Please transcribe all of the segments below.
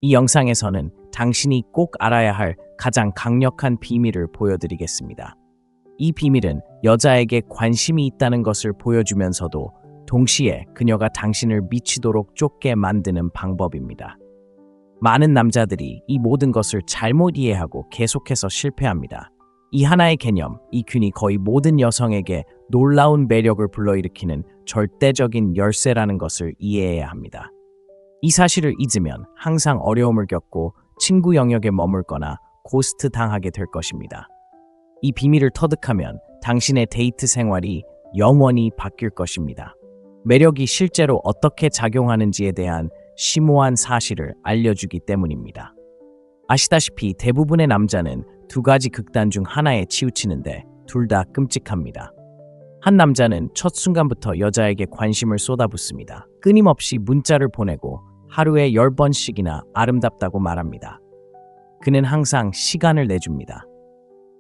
이 영상에서는 당신이 꼭 알아야 할 가장 강력한 비밀을 보여드리겠습니다. 이 비밀은 여자에게 관심이 있다는 것을 보여주면서도 동시에 그녀가 당신을 미치도록 쫓게 만드는 방법입니다. 많은 남자들이 이 모든 것을 잘못 이해하고 계속해서 실패합니다. 이 하나의 개념, 이 균이 거의 모든 여성에게 놀라운 매력을 불러일으키는 절대적인 열쇠라는 것을 이해해야 합니다. 이 사실을 잊으면 항상 어려움을 겪고 친구 영역에 머물거나 고스트 당하게 될 것입니다. 이 비밀을 터득하면 당신의 데이트 생활이 영원히 바뀔 것입니다. 매력이 실제로 어떻게 작용하는지에 대한 심오한 사실을 알려주기 때문입니다. 아시다시피 대부분의 남자는 두 가지 극단 중 하나에 치우치는데 둘 다 끔찍합니다. 한 남자는 첫 순간부터 여자에게 관심을 쏟아붓습니다. 끊임없이 문자를 보내고 하루에 10번씩이나 아름답다고 말합니다. 그는 항상 시간을 내줍니다.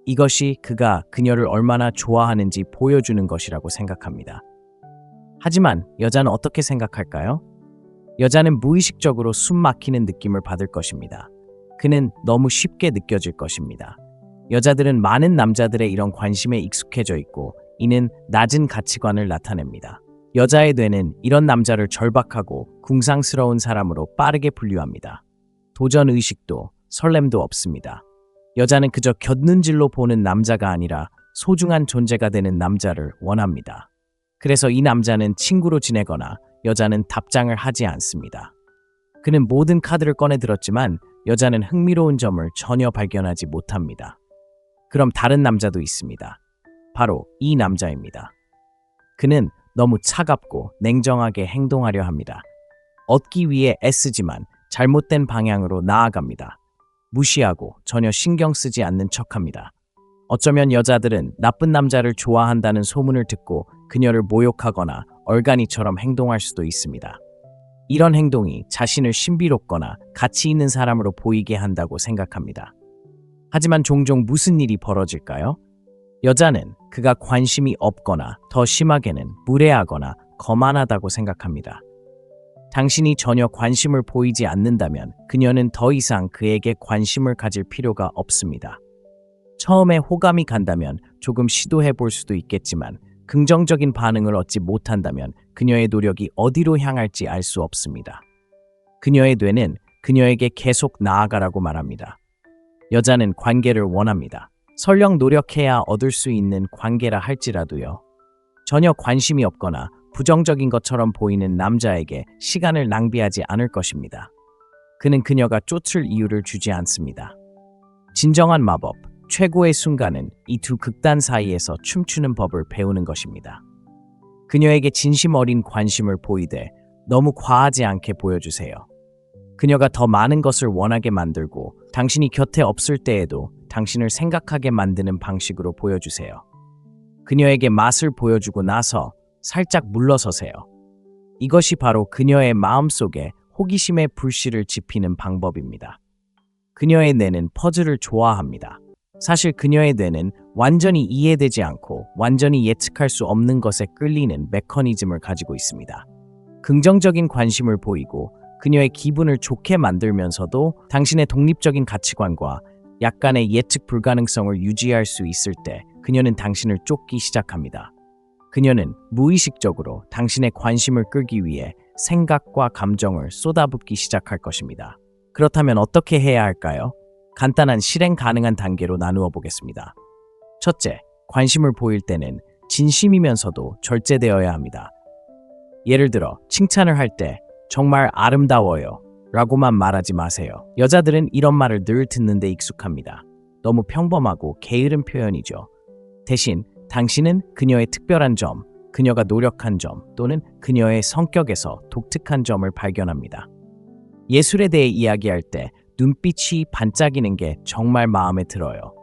이것이 그가 그녀를 얼마나 좋아하는지 보여주는 것이라고 생각합니다. 하지만 여자는 어떻게 생각할까요? 여자는 무의식적으로 숨 막히는 느낌을 받을 것입니다. 그는 너무 쉽게 느껴질 것입니다. 여자들은 많은 남자들의 이런 관심에 익숙해져 있고 이는 낮은 가치관을 나타냅니다. 여자의 뇌는 이런 남자를 절박하고 궁상스러운 사람으로 빠르게 분류합니다. 도전 의식도 설렘도 없습니다. 여자는 그저 곁눈질로 보는 남자가 아니라 소중한 존재가 되는 남자를 원합니다. 그래서 이 남자는 친구로 지내거나 여자는 답장을 하지 않습니다. 그는 모든 카드를 꺼내 들었지만 여자는 흥미로운 점을 전혀 발견하지 못합니다. 그럼 다른 남자도 있습니다. 바로 이 남자입니다. 그는 너무 차갑고 냉정하게 행동하려 합니다. 얻기 위해 애쓰지만 잘못된 방향으로 나아갑니다. 무시하고 전혀 신경 쓰지 않는 척합니다. 어쩌면 여자들은 나쁜 남자를 좋아한다는 소문을 듣고 그녀를 모욕하거나 얼간이처럼 행동할 수도 있습니다. 이런 행동이 자신을 신비롭거나 가치 있는 사람으로 보이게 한다고 생각합니다. 하지만 종종 무슨 일이 벌어질까요? 여자는 그가 관심이 없거나 더 심하게는 무례하거나 거만하다고 생각합니다. 당신이 전혀 관심을 보이지 않는다면 그녀는 더 이상 그에게 관심을 가질 필요가 없습니다. 처음에 호감이 간다면 조금 시도해 볼 수도 있겠지만 긍정적인 반응을 얻지 못한다면 그녀의 노력이 어디로 향할지 알 수 없습니다. 그녀의 뇌는 그녀에게 계속 나아가라고 말합니다. 여자는 관계를 원합니다. 설령 노력해야 얻을 수 있는 관계라 할지라도요. 전혀 관심이 없거나 부정적인 것처럼 보이는 남자에게 시간을 낭비하지 않을 것입니다. 그는 그녀가 쫓을 이유를 주지 않습니다. 진정한 마법, 최고의 순간은 이 두 극단 사이에서 춤추는 법을 배우는 것입니다. 그녀에게 진심 어린 관심을 보이되 너무 과하지 않게 보여주세요. 그녀가 더 많은 것을 원하게 만들고 당신이 곁에 없을 때에도 당신을 생각하게 만드는 방식으로 보여주세요. 그녀에게 맛을 보여주고 나서 살짝 물러서세요. 이것이 바로 그녀의 마음속에 호기심의 불씨를 지피는 방법입니다. 그녀의 뇌는 퍼즐을 좋아합니다. 사실 그녀의 뇌는 완전히 이해되지 않고 완전히 예측할 수 없는 것에 끌리는 메커니즘을 가지고 있습니다. 긍정적인 관심을 보이고 그녀의 기분을 좋게 만들면서도 당신의 독립적인 가치관과 약간의 예측 불가능성을 유지할 수 있을 때 그녀는 당신을 쫓기 시작합니다. 그녀는 무의식적으로 당신의 관심을 끌기 위해 생각과 감정을 쏟아붓기 시작할 것입니다. 그렇다면 어떻게 해야 할까요? 간단한 실행 가능한 단계로 나누어 보겠습니다. 첫째, 관심을 보일 때는 진심이면서도 절제되어야 합니다. 예를 들어 칭찬을 할 때 정말 아름다워요 라고만 말하지 마세요. 여자들은 이런 말을 늘 듣는데 익숙합니다. 너무 평범하고 게으른 표현이죠. 대신 당신은 그녀의 특별한 점, 그녀가 노력한 점 또는 그녀의 성격에서 독특한 점을 발견합니다. 예술에 대해 이야기할 때 눈빛이 반짝이는 게 정말 마음에 들어요.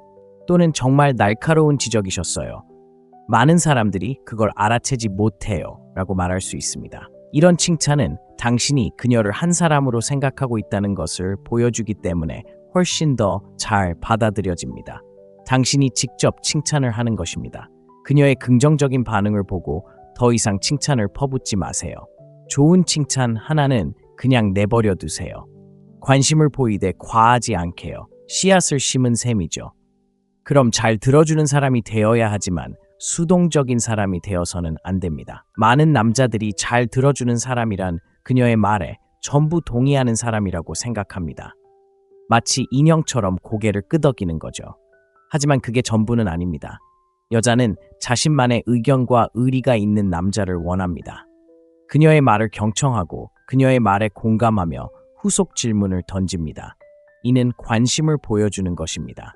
또는 정말 날카로운 지적이셨어요. 많은 사람들이 그걸 알아채지 못해요 라고 말할 수 있습니다. 이런 칭찬은 당신이 그녀를 한 사람으로 생각하고 있다는 것을 보여주기 때문에 훨씬 더 잘 받아들여집니다. 당신이 직접 칭찬을 하는 것입니다. 그녀의 긍정적인 반응을 보고 더 이상 칭찬을 퍼붓지 마세요. 좋은 칭찬 하나는 그냥 내버려 두세요. 관심을 보이되 과하지 않게요. 씨앗을 심은 셈이죠. 그럼 잘 들어주는 사람이 되어야 하지만 수동적인 사람이 되어서는 안 됩니다. 많은 남자들이 잘 들어주는 사람이란 그녀의 말에 전부 동의하는 사람이라고 생각합니다. 마치 인형처럼 고개를 끄덕이는 거죠. 하지만 그게 전부는 아닙니다. 여자는 자신만의 의견과 의리가 있는 남자를 원합니다. 그녀의 말을 경청하고 그녀의 말에 공감하며 후속 질문을 던집니다. 이는 관심을 보여주는 것입니다.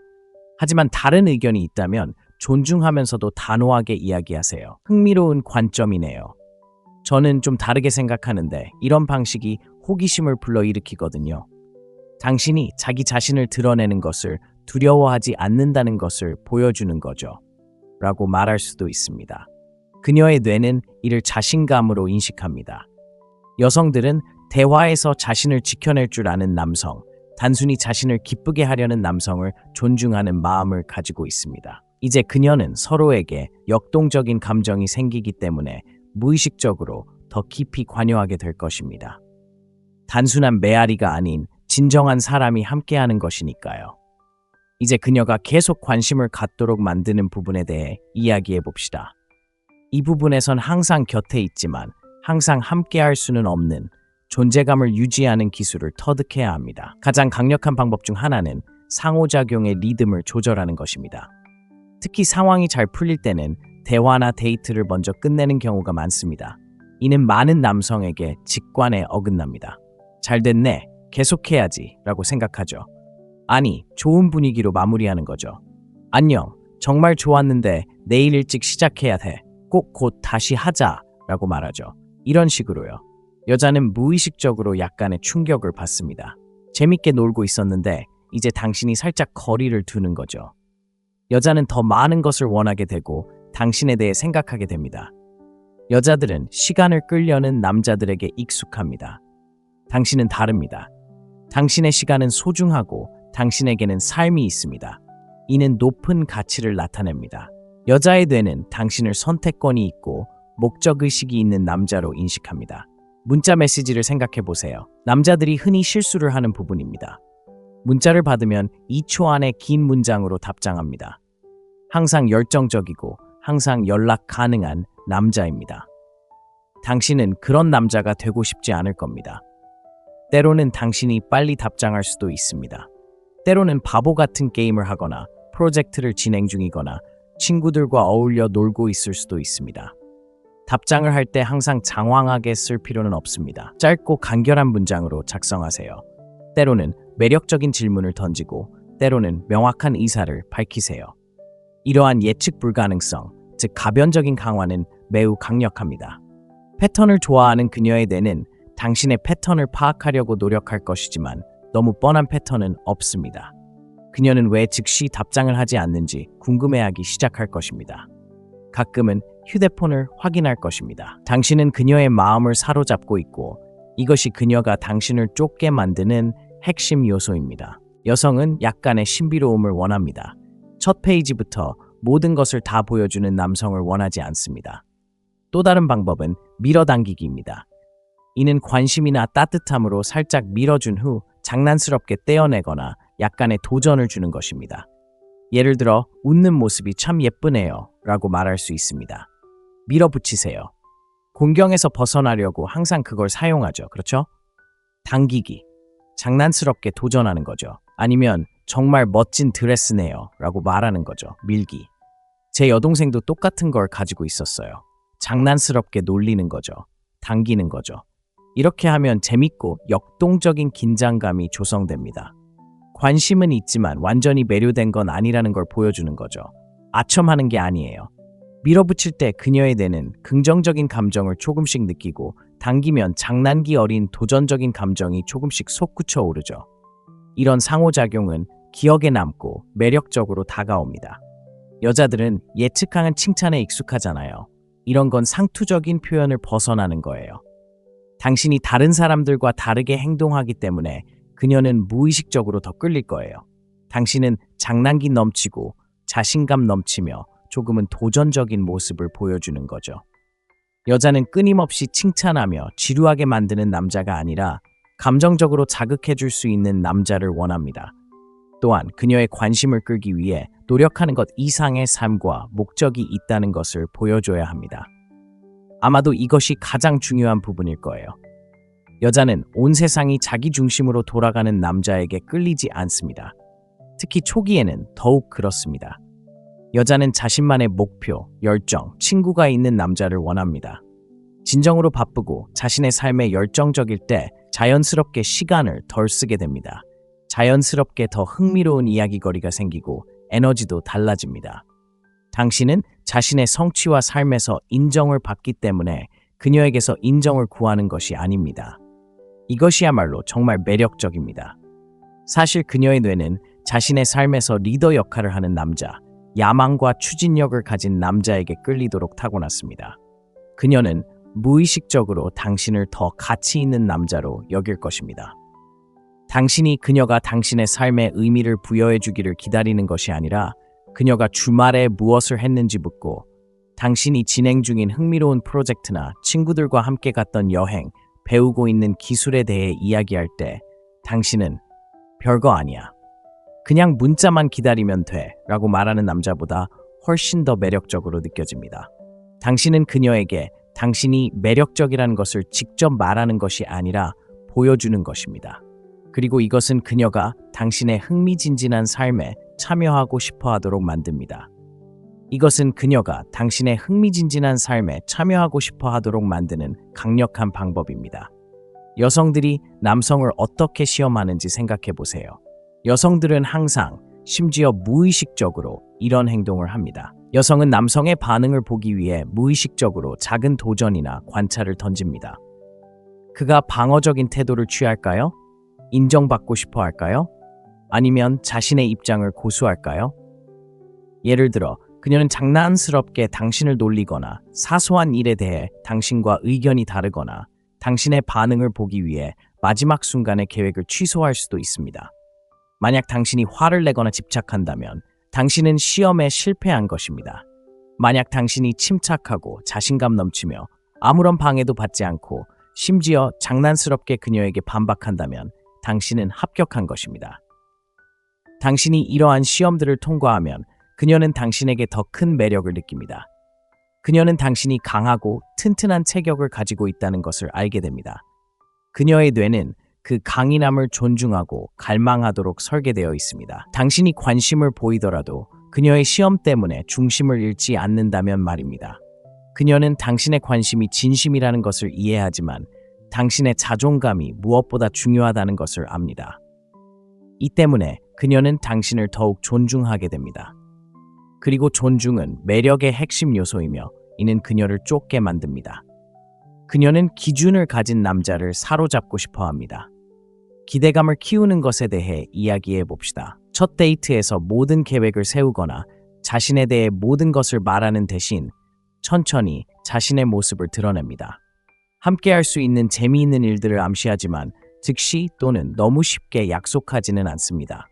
하지만 다른 의견이 있다면 존중하면서도 단호하게 이야기하세요. 흥미로운 관점이네요. 저는 좀 다르게 생각하는데 이런 방식이 호기심을 불러일으키거든요. 당신이 자기 자신을 드러내는 것을 두려워하지 않는다는 것을 보여주는 거죠. 라고 말할 수도 있습니다. 그녀의 뇌는 이를 자신감으로 인식합니다. 여성들은 대화에서 자신을 지켜낼 줄 아는 남성, 단순히 자신을 기쁘게 하려는 남성을 존중하는 마음을 가지고 있습니다. 이제 그녀는 서로에게 역동적인 감정이 생기기 때문에 무의식적으로 더 깊이 관여하게 될 것입니다. 단순한 메아리가 아닌 진정한 사람이 함께하는 것이니까요. 이제 그녀가 계속 관심을 갖도록 만드는 부분에 대해 이야기해 봅시다. 이 부분에선 항상 곁에 있지만 항상 함께할 수는 없는 존재감을 유지하는 기술을 터득해야 합니다. 가장 강력한 방법 중 하나는 상호작용의 리듬을 조절하는 것입니다. 특히 상황이 잘 풀릴 때는 대화나 데이트를 먼저 끝내는 경우가 많습니다. 이는 많은 남성에게 직관에 어긋납니다. 잘 됐네, 계속해야지 라고 생각하죠. 아니, 좋은 분위기로 마무리하는 거죠. 안녕, 정말 좋았는데 내일 일찍 시작해야 돼. 꼭 곧 다시 하자 라고 말하죠. 이런 식으로요. 여자는 무의식적으로 약간의 충격을 받습니다. 재밌게 놀고 있었는데 이제 당신이 살짝 거리를 두는 거죠. 여자는 더 많은 것을 원하게 되고 당신에 대해 생각하게 됩니다. 여자들은 시간을 끌려는 남자들에게 익숙합니다. 당신은 다릅니다. 당신의 시간은 소중하고 당신에게는 삶이 있습니다. 이는 높은 가치를 나타냅니다. 여자의 뇌는 당신을 선택권이 있고 목적의식이 있는 남자로 인식합니다. 문자 메시지를 생각해 보세요. 남자들이 흔히 실수를 하는 부분입니다. 문자를 받으면 2초 안에 긴 문장으로 답장합니다. 항상 열정적이고 항상 연락 가능한 남자입니다. 당신은 그런 남자가 되고 싶지 않을 겁니다. 때로는 당신이 빨리 답장할 수도 있습니다. 때로는 바보 같은 게임을 하거나 프로젝트를 진행 중이거나 친구들과 어울려 놀고 있을 수도 있습니다. 답장을 할 때 항상 장황하게 쓸 필요는 없습니다. 짧고 간결한 문장으로 작성하세요. 때로는 매력적인 질문을 던지고 때로는 명확한 의사를 밝히세요. 이러한 예측 불가능성, 즉 가변적인 강화는 매우 강력합니다. 패턴을 좋아하는 그녀의 뇌는 당신의 패턴을 파악하려고 노력할 것이지만 너무 뻔한 패턴은 없습니다. 그녀는 왜 즉시 답장을 하지 않는지 궁금해하기 시작할 것입니다. 가끔은 휴대폰을 확인할 것입니다. 당신은 그녀의 마음을 사로잡고 있고 이것이 그녀가 당신을 쫓게 만드는 핵심 요소입니다. 여성은 약간의 신비로움을 원합니다. 첫 페이지부터 모든 것을 다 보여주는 남성을 원하지 않습니다. 또 다른 방법은 밀어당기기입니다. 이는 관심이나 따뜻함으로 살짝 밀어준 후 장난스럽게 떼어내거나 약간의 도전을 주는 것입니다. 예를 들어 웃는 모습이 참 예쁘네요 라고 말할 수 있습니다. 밀어붙이세요. 공경에서 벗어나려고 항상 그걸 사용하죠. 그렇죠? 당기기, 장난스럽게 도전하는 거죠. 아니면 정말 멋진 드레스네요 라고 말하는 거죠. 밀기. 제 여동생도 똑같은 걸 가지고 있었어요. 장난스럽게 놀리는 거죠. 당기는 거죠. 이렇게 하면 재밌고 역동적인 긴장감이 조성됩니다. 관심은 있지만 완전히 매료된 건 아니라는 걸 보여주는 거죠. 아첨하는 게 아니에요. 밀어붙일 때 그녀의 뇌는 긍정적인 감정을 조금씩 느끼고 당기면 장난기 어린 도전적인 감정이 조금씩 솟구쳐 오르죠. 이런 상호작용은 기억에 남고 매력적으로 다가옵니다. 여자들은 예측하는 칭찬에 익숙하잖아요. 이런 건 상투적인 표현을 벗어나는 거예요. 당신이 다른 사람들과 다르게 행동하기 때문에 그녀는 무의식적으로 더 끌릴 거예요. 당신은 장난기 넘치고 자신감 넘치며 조금은 도전적인 모습을 보여주는 거죠. 여자는 끊임없이 칭찬하며 지루하게 만드는 남자가 아니라 감정적으로 자극해줄 수 있는 남자를 원합니다. 또한 그녀의 관심을 끌기 위해 노력하는 것 이상의 삶과 목적이 있다는 것을 보여줘야 합니다. 아마도 이것이 가장 중요한 부분일 거예요. 여자는 온 세상이 자기 중심으로 돌아가는 남자에게 끌리지 않습니다. 특히 초기에는 더욱 그렇습니다. 여자는 자신만의 목표, 열정, 친구가 있는 남자를 원합니다. 진정으로 바쁘고 자신의 삶에 열정적일 때 자연스럽게 시간을 덜 쓰게 됩니다. 자연스럽게 더 흥미로운 이야기거리가 생기고 에너지도 달라집니다. 당신은 자신의 성취와 삶에서 인정을 받기 때문에 그녀에게서 인정을 구하는 것이 아닙니다. 이것이야말로 정말 매력적입니다. 사실 그녀의 뇌는 자신의 삶에서 리더 역할을 하는 남자, 야망과 추진력을 가진 남자에게 끌리도록 타고났습니다. 그녀는 무의식적으로 당신을 더 가치 있는 남자로 여길 것입니다. 당신이 그녀가 당신의 삶에 의미를 부여해 주기를 기다리는 것이 아니라 그녀가 주말에 무엇을 했는지 묻고 당신이 진행 중인 흥미로운 프로젝트나 친구들과 함께 갔던 여행, 배우고 있는 기술에 대해 이야기할 때 당신은 별거 아니야. 그냥 문자만 기다리면 돼 라고 말하는 남자보다 훨씬 더 매력적으로 느껴집니다. 당신은 그녀에게 당신이 매력적이라는 것을 직접 말하는 것이 아니라 보여주는 것입니다. 그리고 이것은 그녀가 당신의 흥미진진한 삶에 참여하고 싶어 하도록 만듭니다. 이것은 그녀가 당신의 흥미진진한 삶에 참여하고 싶어 하도록 만드는 강력한 방법입니다. 여성들이 남성을 어떻게 시험하는지 생각해 보세요. 여성들은 항상, 심지어 무의식적으로 이런 행동을 합니다. 여성은 남성의 반응을 보기 위해 무의식적으로 작은 도전이나 관찰을 던집니다. 그가 방어적인 태도를 취할까요? 인정받고 싶어 할까요? 아니면 자신의 입장을 고수할까요? 예를 들어, 그녀는 장난스럽게 당신을 놀리거나 사소한 일에 대해 당신과 의견이 다르거나 당신의 반응을 보기 위해 마지막 순간에 계획을 취소할 수도 있습니다. 만약 당신이 화를 내거나 집착한다면 당신은 시험에 실패한 것입니다. 만약 당신이 침착하고 자신감 넘치며 아무런 방해도 받지 않고 심지어 장난스럽게 그녀에게 반박한다면 당신은 합격한 것입니다. 당신이 이러한 시험들을 통과하면 그녀는 당신에게 더 큰 매력을 느낍니다. 그녀는 당신이 강하고 튼튼한 체격을 가지고 있다는 것을 알게 됩니다. 그녀의 뇌는 그 강인함을 존중하고 갈망하도록 설계되어 있습니다. 당신이 관심을 보이더라도 그녀의 시험 때문에 중심을 잃지 않는다면 말입니다. 그녀는 당신의 관심이 진심이라는 것을 이해하지만 당신의 자존감이 무엇보다 중요하다는 것을 압니다. 이 때문에 그녀는 당신을 더욱 존중하게 됩니다. 그리고 존중은 매력의 핵심 요소이며 이는 그녀를 쫓게 만듭니다. 그녀는 기준을 가진 남자를 사로잡고 싶어 합니다. 기대감을 키우는 것에 대해 이야기해 봅시다. 첫 데이트에서 모든 계획을 세우거나 자신에 대해 모든 것을 말하는 대신 천천히 자신의 모습을 드러냅니다. 함께 할 수 있는 재미있는 일들을 암시하지만 즉시 또는 너무 쉽게 약속하지는 않습니다.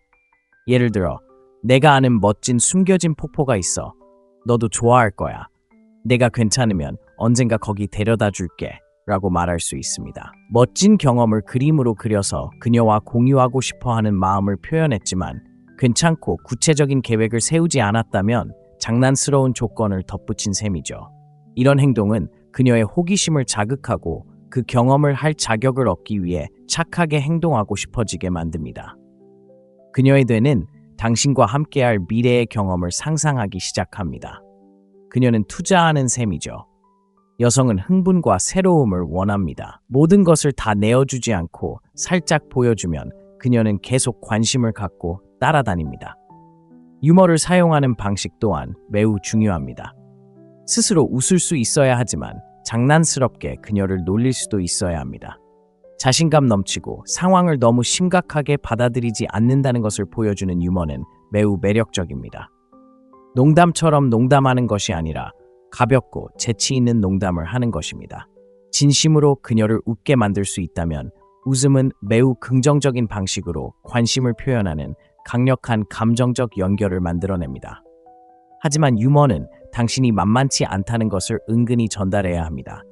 예를 들어, 내가 아는 멋진 숨겨진 폭포가 있어. 너도 좋아할 거야. 내가 괜찮으면 언젠가 거기 데려다 줄게. 라고 말할 수 있습니다. 멋진 경험을 그림으로 그려서 그녀와 공유하고 싶어 하는 마음을 표현했지만 괜찮고 구체적인 계획을 세우지 않았다면 장난스러운 조건을 덧붙인 셈이죠. 이런 행동은 그녀의 호기심을 자극하고 그 경험을 할 자격을 얻기 위해 착하게 행동하고 싶어지게 만듭니다. 그녀의 뇌는 당신과 함께할 미래의 경험을 상상하기 시작합니다. 그녀는 투자하는 셈이죠. 여성은 흥분과 새로움을 원합니다. 모든 것을 다 내어주지 않고 살짝 보여주면 그녀는 계속 관심을 갖고 따라다닙니다. 유머를 사용하는 방식 또한 매우 중요합니다. 스스로 웃을 수 있어야 하지만 장난스럽게 그녀를 놀릴 수도 있어야 합니다. 자신감 넘치고 상황을 너무 심각하게 받아들이지 않는다는 것을 보여주는 유머는 매우 매력적입니다. 농담처럼 농담하는 것이 아니라 가볍고 재치 있는 농담을 하는 것입니다. 진심으로 그녀를 웃게 만들 수 있다면 웃음은 매우 긍정적인 방식으로 관심을 표현하는 강력한 감정적 연결을 만들어냅니다. 하지만 유머는 당신이 만만치 않다는 것을 은근히 전달해야 합니다.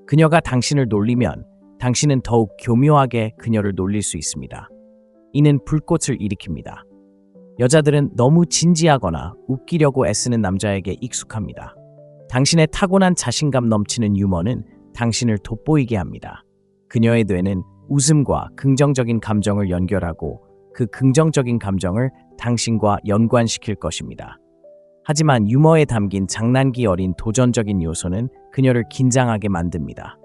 그녀가 당신을 놀리면 당신은 더욱 교묘하게 그녀를 놀릴 수 있습니다. 이는 불꽃을 일으킵니다. 여자들은 너무 진지하거나 웃기려고 애쓰는 남자에게 익숙합니다. 당신의 타고난 자신감 넘치는 유머는 당신을 돋보이게 합니다. 그녀의 뇌는 웃음과 긍정적인 감정을 연결하고 그 긍정적인 감정을 당신과 연관시킬 것입니다. 하지만 유머에 담긴 장난기 어린 도전적인 요소는 그녀를 긴장하게 만듭니다.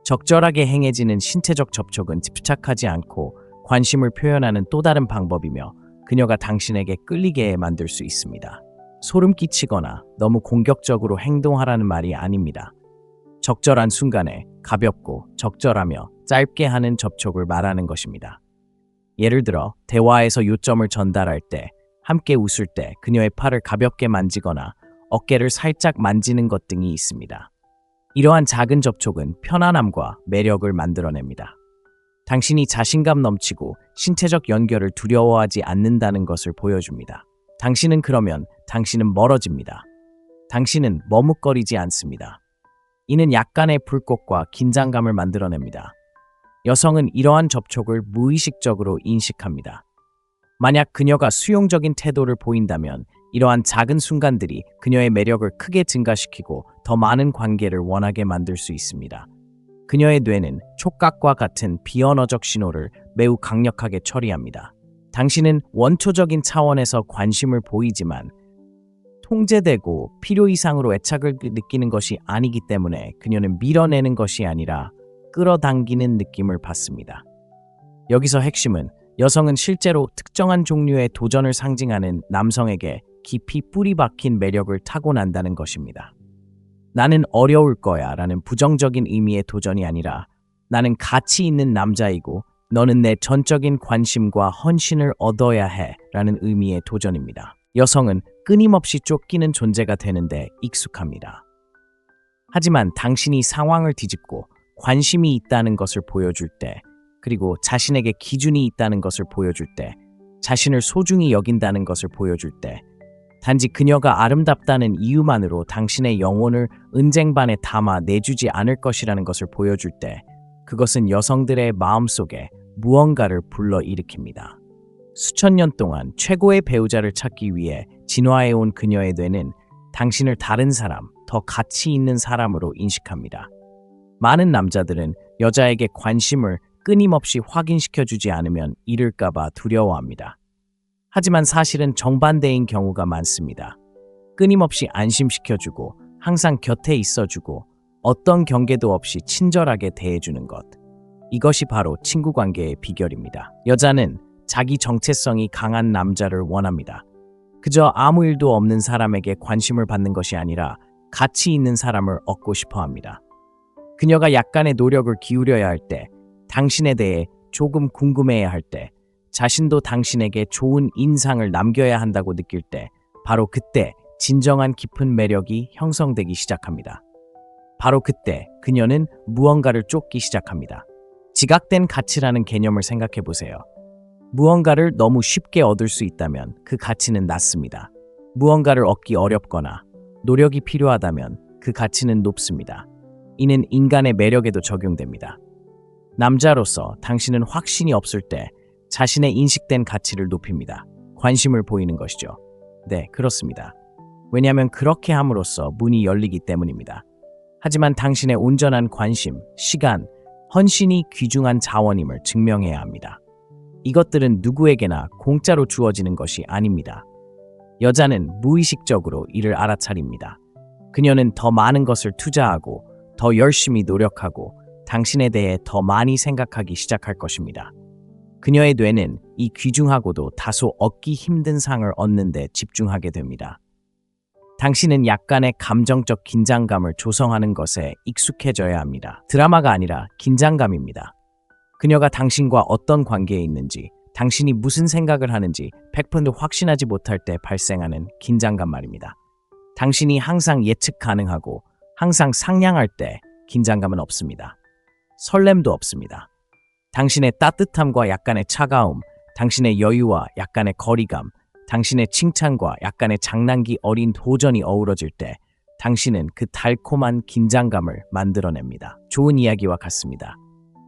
적절하게 행해지는 신체적 접촉은 집착하지 않고 관심을 표현하는 또 다른 방법이며 그녀가 당신에게 끌리게 만들 수 있습니다. 소름 끼치거나 너무 공격적으로 행동하라는 말이 아닙니다. 적절한 순간에 가볍고 적절하며 짧게 하는 접촉을 말하는 것입니다. 예를 들어 대화에서 요점을 전달할 때, 함께 웃을 때 그녀의 팔을 가볍게 만지거나 어깨를 살짝 만지는 것 등이 있습니다. 이러한 작은 접촉은 편안함과 매력을 만들어냅니다. 당신이 자신감 넘치고 신체적 연결을 두려워하지 않는다는 것을 보여줍니다. 그러면 당신은 멀어집니다. 당신은 머뭇거리지 않습니다. 이는 약간의 불꽃과 긴장감을 만들어냅니다. 여성은 이러한 접촉을 무의식적으로 인식합니다. 만약 그녀가 수용적인 태도를 보인다면 이러한 작은 순간들이 그녀의 매력을 크게 증가시키고 더 많은 관계를 원하게 만들 수 있습니다. 그녀의 뇌는 촉각과 같은 비언어적 신호를 매우 강력하게 처리합니다. 당신은 원초적인 차원에서 관심을 보이지만 통제되고 필요 이상으로 애착을 느끼는 것이 아니기 때문에 그녀는 밀어내는 것이 아니라 끌어당기는 느낌을 받습니다. 여기서 핵심은 여성은 실제로 특정한 종류의 도전을 상징하는 남성에게 깊이 뿌리 박힌 매력을 타고난다는 것입니다. 나는 어려울 거야 라는 부정적인 의미의 도전이 아니라 나는 가치 있는 남자이고 너는 내 전적인 관심과 헌신을 얻어야 해 라는 의미의 도전입니다. 여성은 끊임없이 쫓기는 존재가 되는데 익숙합니다. 하지만 당신이 상황을 뒤집고 관심이 있다는 것을 보여줄 때, 그리고 자신에게 기준이 있다는 것을 보여줄 때, 자신을 소중히 여긴다는 것을 보여줄 때, 단지 그녀가 아름답다는 이유만으로 당신의 영혼을 은쟁반에 담아 내주지 않을 것이라는 것을 보여줄 때, 그것은 여성들의 마음속에 무언가를 불러일으킵니다. 수천 년 동안 최고의 배우자를 찾기 위해 진화해온 그녀의 뇌는 당신을 다른 사람, 더 가치 있는 사람으로 인식합니다. 많은 남자들은 여자에게 관심을 끊임없이 확인시켜주지 않으면 잃을까봐 두려워합니다. 하지만 사실은 정반대인 경우가 많습니다. 끊임없이 안심시켜주고 항상 곁에 있어주고 어떤 경계도 없이 친절하게 대해주는 것. 이것이 바로 친구 관계의 비결입니다. 여자는 자기 정체성이 강한 남자를 원합니다. 그저 아무 일도 없는 사람에게 관심을 받는 것이 아니라 가치 있는 사람을 얻고 싶어 합니다. 그녀가 약간의 노력을 기울여야 할 때, 당신에 대해 조금 궁금해야 할 때, 자신도 당신에게 좋은 인상을 남겨야 한다고 느낄 때, 바로 그때 진정한 깊은 매력이 형성되기 시작합니다. 바로 그때 그녀는 무언가를 쫓기 시작합니다. 지각된 가치라는 개념을 생각해 보세요. 무언가를 너무 쉽게 얻을 수 있다면 그 가치는 낮습니다. 무언가를 얻기 어렵거나 노력이 필요하다면 그 가치는 높습니다. 이는 인간의 매력에도 적용됩니다. 남자로서 당신은 확신이 없을 때 자신의 인식된 가치를 높입니다. 관심을 보이는 것이죠. 네, 그렇습니다. 왜냐하면 그렇게 함으로써 문이 열리기 때문입니다. 하지만 당신의 온전한 관심, 시간, 헌신이 귀중한 자원임을 증명해야 합니다. 이것들은 누구에게나 공짜로 주어지는 것이 아닙니다. 여자는 무의식적으로 이를 알아차립니다. 그녀는 더 많은 것을 투자하고 더 열심히 노력하고 당신에 대해 더 많이 생각하기 시작할 것입니다. 그녀의 뇌는 이 귀중하고도 다소 얻기 힘든 상을 얻는 데 집중하게 됩니다. 당신은 약간의 감정적 긴장감을 조성하는 것에 익숙해져야 합니다. 드라마가 아니라 긴장감입니다. 그녀가 당신과 어떤 관계에 있는지, 당신이 무슨 생각을 하는지 100% 확신하지 못할 때 발생하는 긴장감 말입니다. 당신이 항상 예측 가능하고 항상 상냥할 때 긴장감은 없습니다. 설렘도 없습니다. 당신의 따뜻함과 약간의 차가움, 당신의 여유와 약간의 거리감, 당신의 칭찬과 약간의 장난기 어린 도전이 어우러질 때 당신은 그 달콤한 긴장감을 만들어냅니다. 좋은 이야기와 같습니다.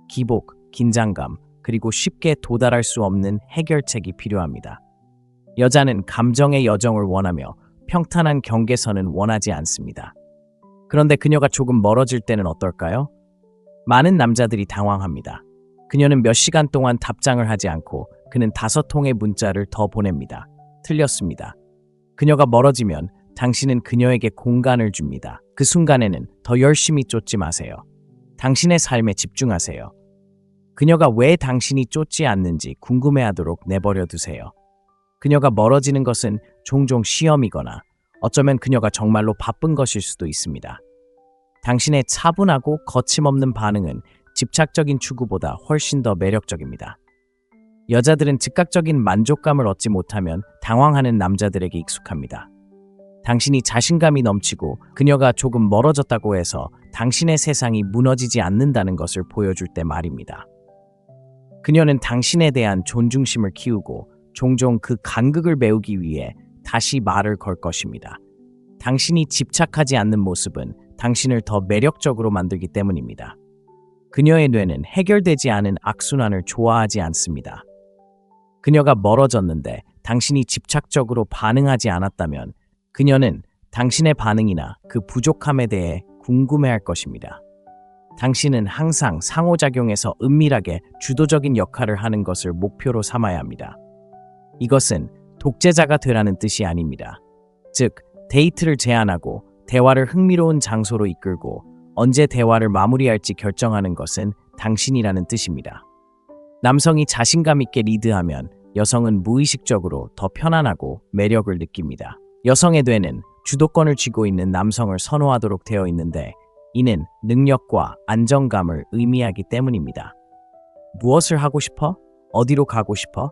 기복, 긴장감, 그리고 쉽게 도달할 수 없는 해결책이 필요합니다. 여자는 감정의 여정을 원하며 평탄한 경계선은 원하지 않습니다. 그런데 그녀가 조금 멀어질 때는 어떨까요? 많은 남자들이 당황합니다. 그녀는 몇 시간 동안 답장을 하지 않고 그는 5통의 문자를 더 보냅니다. 틀렸습니다. 그녀가 멀어지면 당신은 그녀에게 공간을 줍니다. 그 순간에는 더 열심히 쫓지 마세요. 당신의 삶에 집중하세요. 그녀가 왜 당신이 쫓지 않는지 궁금해하도록 내버려 두세요. 그녀가 멀어지는 것은 종종 시험이거나 어쩌면 그녀가 정말로 바쁜 것일 수도 있습니다. 당신의 차분하고 거침없는 반응은 집착적인 추구보다 훨씬 더 매력적입니다. 여자들은 즉각적인 만족감을 얻지 못하면 당황하는 남자들에게 익숙합니다. 당신이 자신감이 넘치고 그녀가 조금 멀어졌다고 해서 당신의 세상이 무너지지 않는다는 것을 보여줄 때 말입니다. 그녀는 당신에 대한 존중심을 키우고 종종 그 간극을 메우기 위해 다시 말을 걸 것입니다. 당신이 집착하지 않는 모습은 당신을 더 매력적으로 만들기 때문입니다. 그녀의 뇌는 해결되지 않은 악순환을 좋아하지 않습니다. 그녀가 멀어졌는데 당신이 집착적으로 반응하지 않았다면 그녀는 당신의 반응이나 그 부족함에 대해 궁금해할 것입니다. 당신은 항상 상호작용에서 은밀하게 주도적인 역할을 하는 것을 목표로 삼아야 합니다. 이것은 독재자가 되라는 뜻이 아닙니다. 즉, 데이트를 제안하고 대화를 흥미로운 장소로 이끌고 언제 대화를 마무리할지 결정하는 것은 당신이라는 뜻입니다. 남성이 자신감 있게 리드하면 여성은 무의식적으로 더 편안하고 매력을 느낍니다. 여성의 뇌는 주도권을 쥐고 있는 남성을 선호하도록 되어 있는데 이는 능력과 안정감을 의미하기 때문입니다. 무엇을 하고 싶어? 어디로 가고 싶어?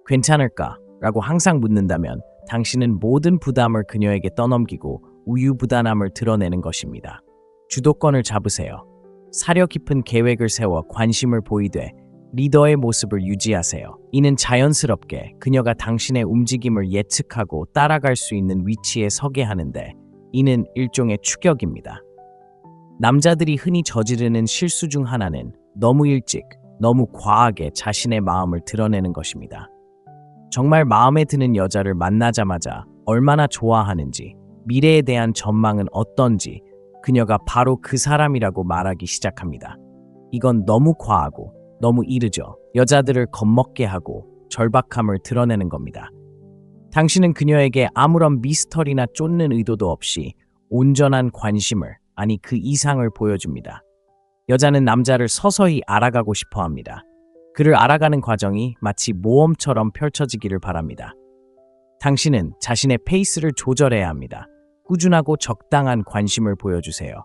괜찮을까? 라고 항상 묻는다면 당신은 모든 부담을 그녀에게 떠넘기고 우유부단함을 드러내는 것입니다. 주도권을 잡으세요. 사려 깊은 계획을 세워 관심을 보이되 리더의 모습을 유지하세요. 이는 자연스럽게 그녀가 당신의 움직임을 예측하고 따라갈 수 있는 위치에 서게 하는데 이는 일종의 추격입니다. 남자들이 흔히 저지르는 실수 중 하나는 너무 일찍, 너무 과하게 자신의 마음을 드러내는 것입니다. 정말 마음에 드는 여자를 만나자마자 얼마나 좋아하는지, 미래에 대한 전망은 어떤지 그녀가 바로 그 사람이라고 말하기 시작합니다. 이건 너무 과하고 너무 이르죠. 여자들을 겁먹게 하고 절박함을 드러내는 겁니다. 당신은 그녀에게 아무런 미스터리나 쫓는 의도도 없이 온전한 관심을, 아니 그 이상을 보여줍니다. 여자는 남자를 서서히 알아가고 싶어 합니다. 그를 알아가는 과정이 마치 모험처럼 펼쳐지기를 바랍니다. 당신은 자신의 페이스를 조절해야 합니다. 꾸준하고 적당한 관심을 보여주세요.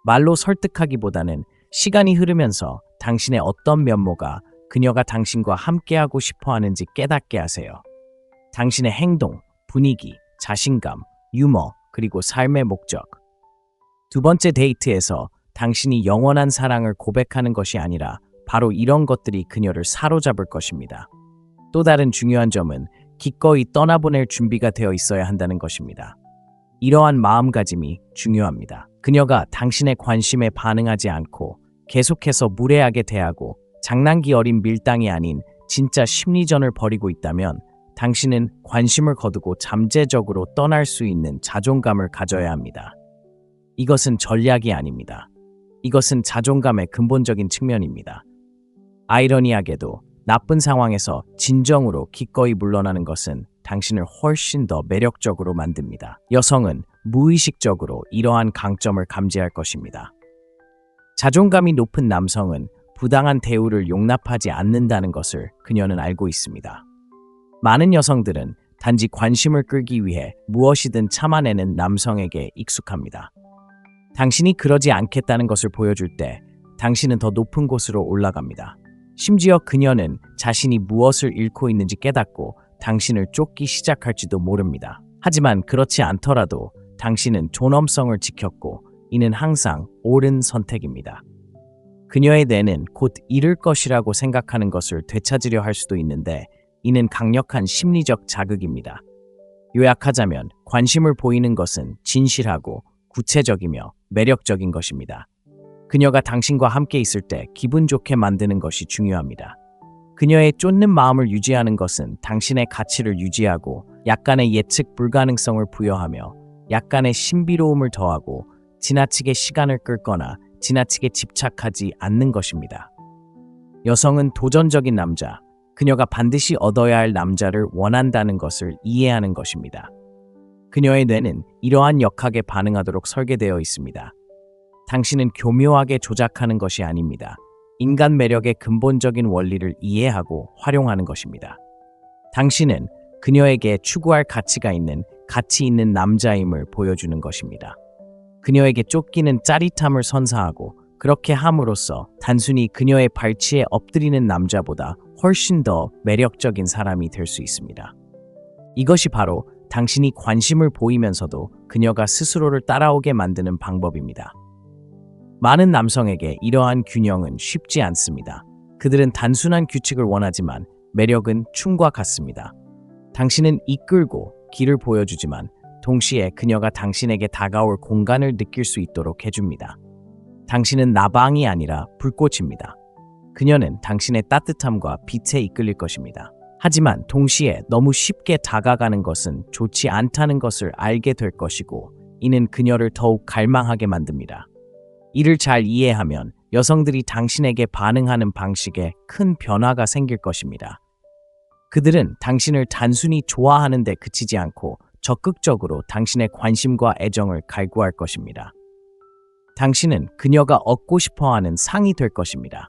말로 설득하기보다는 시간이 흐르면서 당신의 어떤 면모가 그녀가 당신과 함께하고 싶어 하는지 깨닫게 하세요. 당신의 행동, 분위기, 자신감, 유머, 그리고 삶의 목적. 두 번째 데이트에서 당신이 영원한 사랑을 고백하는 것이 아니라 바로 이런 것들이 그녀를 사로잡을 것입니다. 또 다른 중요한 점은 기꺼이 떠나보낼 준비가 되어 있어야 한다는 것입니다. 이러한 마음가짐이 중요합니다. 그녀가 당신의 관심에 반응하지 않고 계속해서 무례하게 대하고 장난기 어린 밀당이 아닌 진짜 심리전을 벌이고 있다면 당신은 관심을 거두고 잠재적으로 떠날 수 있는 자존감을 가져야 합니다. 이것은 전략이 아닙니다. 이것은 자존감의 근본적인 측면입니다. 아이러니하게도 나쁜 상황에서 진정으로 기꺼이 물러나는 것은 당신을 훨씬 더 매력적으로 만듭니다. 여성은 무의식적으로 이러한 강점을 감지할 것입니다. 자존감이 높은 남성은 부당한 대우를 용납하지 않는다는 것을 그녀는 알고 있습니다. 많은 여성들은 단지 관심을 끌기 위해 무엇이든 참아내는 남성에게 익숙합니다. 당신이 그러지 않겠다는 것을 보여줄 때 당신은 더 높은 곳으로 올라갑니다. 심지어 그녀는 자신이 무엇을 잃고 있는지 깨닫고 당신을 쫓기 시작할지도 모릅니다. 하지만 그렇지 않더라도 당신은 존엄성을 지켰고 이는 항상 옳은 선택입니다. 그녀의 뇌는 곧 잃을 것이라고 생각하는 것을 되찾으려 할 수도 있는데 이는 강력한 심리적 자극입니다. 요약하자면 관심을 보이는 것은 진실하고 구체적이며 매력적인 것입니다. 그녀가 당신과 함께 있을 때 기분 좋게 만드는 것이 중요합니다. 그녀의 쫓는 마음을 유지하는 것은 당신의 가치를 유지하고 약간의 예측 불가능성을 부여하며 약간의 신비로움을 더하고 지나치게 시간을 끌거나 지나치게 집착하지 않는 것입니다. 여성은 도전적인 남자, 그녀가 반드시 얻어야 할 남자를 원한다는 것을 이해하는 것입니다. 그녀의 뇌는 이러한 역학에 반응하도록 설계되어 있습니다. 당신은 교묘하게 조작하는 것이 아닙니다. 인간 매력의 근본적인 원리를 이해하고 활용하는 것입니다. 당신은 그녀에게 추구할 가치가 있는 가치 있는 남자임을 보여주는 것입니다. 그녀에게 쫓기는 짜릿함을 선사하고 그렇게 함으로써 단순히 그녀의 발치에 엎드리는 남자보다 훨씬 더 매력적인 사람이 될 수 있습니다. 이것이 바로 당신이 관심을 보이면서도 그녀가 스스로를 따라오게 만드는 방법입니다. 많은 남성에게 이러한 균형은 쉽지 않습니다. 그들은 단순한 규칙을 원하지만 매력은 춤과 같습니다. 당신은 이끌고 길을 보여주지만 동시에 그녀가 당신에게 다가올 공간을 느낄 수 있도록 해줍니다. 당신은 나방이 아니라 불꽃입니다. 그녀는 당신의 따뜻함과 빛에 이끌릴 것입니다. 하지만 동시에 너무 쉽게 다가가는 것은 좋지 않다는 것을 알게 될 것이고 이는 그녀를 더욱 갈망하게 만듭니다. 이를 잘 이해하면 여성들이 당신에게 반응하는 방식에 큰 변화가 생길 것입니다. 그들은 당신을 단순히 좋아하는 데 그치지 않고 적극적으로 당신의 관심과 애정을 갈구할 것입니다. 당신은 그녀가 얻고 싶어하는 상이 될 것입니다.